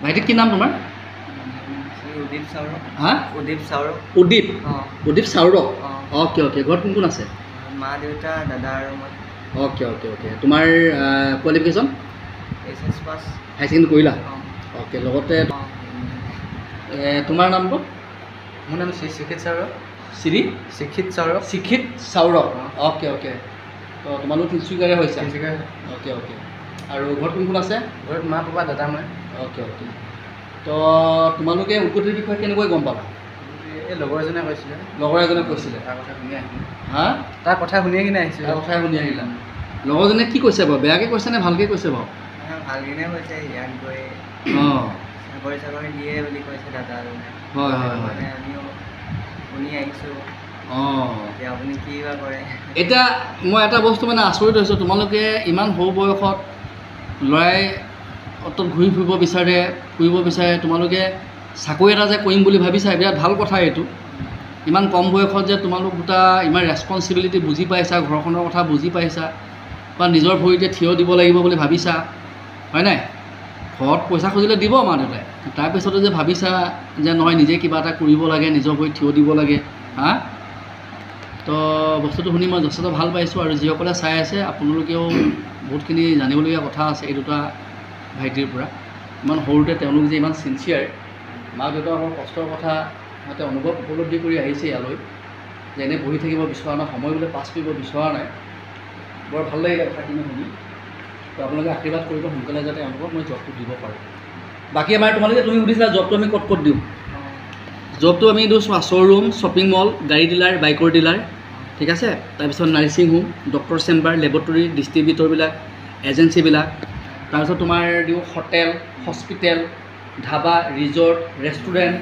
ভাইটিৰ কি নাম তোমাৰ? উদীপ চাউৰ। হা? উদীপ চাউৰ। উদীপ উদীপ চাউৰ। Okay okay. ঘৰত কোন কোন আছে? মা দেউতা দাদা আৰু মই। Okay okay okay. তোমাৰ qualification? HS pass. High secondary কৰিলা? অ'কে। লগতে তোমাৰ নামটো? মোৰ নাম শ্ৰী শিক্ষিত চাউৰ। শ্ৰী শিক্ষিত চাউৰ। শিক্ষিত চাউৰ। Okay okay. তো তোমালোক তিনিচুকীয়াৰে হৈছা? তিনিচুকীয়া। Okay okay. আৰু ঘৰত কোন কোন আছে? ঘৰত মা পাপা দাদা মই। Okay okay. তো তোমালোকে উৎপত্তিৰ বিষয়ে কেনেকৈ গম পালা? এই লগৰ এজনে কৈছিলে। লগৰ এজনে কৈছিলে? তাৰ কথা শুনি আহিলোঁ। হা? তাৰ কথা শুনিয়ে কিনে আহিছিলোঁ। তাৰ কথাই শুনি আহিলা? লগৰজনে কি কৈছে বাৰু? বেয়াকৈ কৈছে নে ভালকৈ কৈছে বাৰু? ভালকেনে কৈছে, ইয়াত গৈ চাকৰি দিয়ে বুলি কৈছে দাদাজনে। হয় হয় হয়। আমিও শুনি আহিছোঁ। এতিয়া আপুনি কি বা কৰে। এতিয়া মই এটা বস্তু মানে আচৰিত হৈছোঁ, তোমালোকে ইমান সৰু বয়সত ল'ৰাই অতত ঘূৰি ফুৰিব বিচাৰে, তোমালোকে চাকৰি এটা যে কৰিম বুলি ভাবিছা, বিৰাট ভাল কথা এইটো। ইমান কম বয়সত যে তোমালোক দুটা ইমান ৰেছপনচিবিলিটি বুজি পাইছা, ঘৰখনৰ কথা বুজি পাইছা, বা নিজৰ ভৰিতে থিয় দিব লাগিব বুলি ভাবিছা, হয় নাই? ঘৰত পইচা খুজিলে দিব মা দেউতাই, তাৰপিছতে যে ভাবিছা যে নহয় নিজে কিবা এটা কৰিব লাগে, নিজৰ ভৰিত থিয় দিব লাগে। হা? তো বস্তুটো শুনি মই যথেষ্ট ভাল পাইছোঁ। আৰু যিসকলে চাই আছে আপোনালোকেও বহুতখিনি জানিবলগীয়া কথা আছে এই দুটা ভাইটিৰ পৰা। ইমান সৰুতে তেওঁলোক যে ইমান ছিনচিয়াৰ, মা দেউতাকৰ কষ্টৰ কথা সিহঁতে উপলব্ধি কৰি আহিছে ইয়ালৈ, যে এনেই বহি থাকিব বিচৰা নাই, সময় বোলে পাছ কৰিব বিচৰা নাই। বৰ ভাল লাগিলে কথাখিনি শুনি। তো আপোনালোকে আশীৰ্বাদ কৰিব সোনকালে যাতে তেওঁলোকক মই জবটো দিব পাৰোঁ। বাকী আমাৰ তুমি সুধিছিলা জবটো আমি ক'ত ক'ত দিওঁ। জবটো আমি দিওঁ শ্ব'ৰুম, শ্বপিং মল, গাড়ী ডিলাৰ, বাইকৰ ডিলাৰ, ঠিক আছে। তাৰপিছত nursing home, doctor chamber, laboratory, ডিষ্ট্ৰিবিউটৰবিলাক, এজেঞ্চিবিলাক। তাৰপিছত তোমাৰ দিওঁ hotel, hospital, dhaba, resort, restaurant,